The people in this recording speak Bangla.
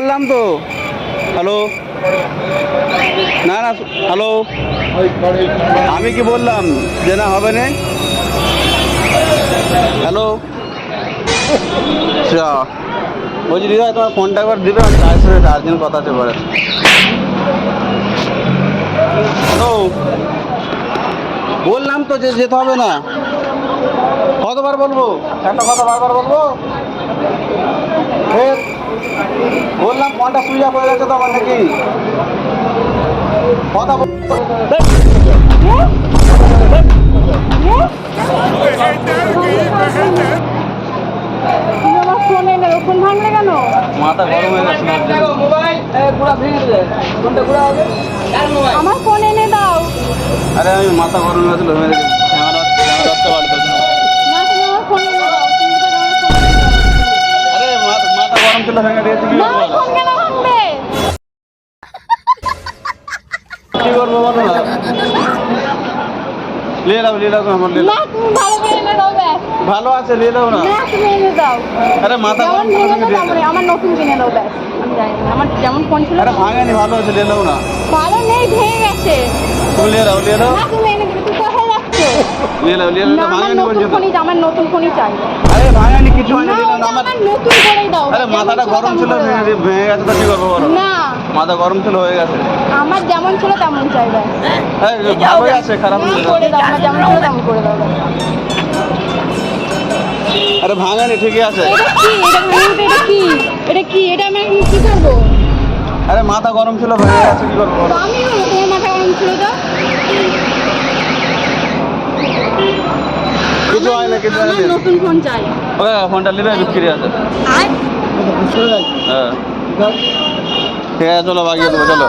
বললাম তো। হ্যালো, না না, হ্যালো, আমি কি বললাম যে না হবে না? হ্যালো, আচ্ছা, বলছি দিদা তোমার ফোনটা একবার দিবে, চার্জিং কথা আছে পরে। হ্যালো, বললাম তো যে যেতে হবে না। কতবার বলবো? একটা কথা বারবার বলবো? ফের বললাম ফোনটা সুইচ অফ হয়ে গেছে তো আমার নাকি কথা আমার ফোন এনে ফোন ভাঙলে কেন? মাথা গরম হয়ে গেছে। আমার ফোন এনে দাও। আরে আমি মাথা গরম হয়ে গেছিল, ভেঙে গেছে। না, তুমি আমার ফোন এনে দাও। তুমি তো আমার ফোন এনে দাও। আরে মাথা গরম ছিল, ভেঙে দিয়েছি। কি না, করবো? ফোন কেন ভাঙবে? কি করবো বলো না? নিয়ে নাও, নিয়ে নাও, আমার নিয়ে না, নাও। তুমি ভালো করে এনে দাও ব্যাস। ভালো আছে, নিয়ে নাও না। না, তুমি এনে দাও। আরে মাথা যেমন গরম ছিল, ভেঙে ভেঙে দাও, দিয়েছি। আমার নতুন কিনে দাও ব্যাস। আমি জানি না, আমার যেমন ফোন ছিল আরে ভাঙেনি, ভালো আছে, নিয়ে নাও না। ভালো নেই, ভেঙে গেছে। তুমি নিয়ে নাও, নিয়ে নাও, না, তুমি এনে দিবে। তুমি কোথায় যাচ্ছ? নিয়ে নাও, নিয়ে না, নাও। আমার ভাঙেনি বলছি নতুন তো। ফোনই আমার নতুন ফোনই চাই। আরে ভাঙেনি, কিছু হয়নি, না, নিয়ে নাও না। আমার নতুন করেই দাও। আরে যেমন মাথাটা ছিল গরম তেমন ছিল, করে দাও। ভেঙে গেছে তো কি করবো বলো? না, মাথা গরম ছিল, হয়ে গেছে। আমার যেমন ছিল তেমন চাই ব্যাস। এই, ভালোই আছে, খারাপ না, নেই। করে দাও, আমার যেমন ছিল তেমন করে দাও ব্যাস। আরে ভাঙেনি, ঠিকই আছে। এটা কি? এটা ভাঙবে? এটা কি? এটা কি? এটা আমি এখন কি করবো? আরে মাথা গরম ছিল, ভেঙে গেছে, কি করবো তো বলো? আমি হলো, তোমার মাথা গরম ছিল তো? কিছু হয় না, কিছু হয় আমার না। নতুন ফোন চাই। ওকে, ফোনটা নিবে, বিক্রি আছে। আর হ্যাঁ, ঠিক আছে, চলো বাগিয়ে দেবো, চলো।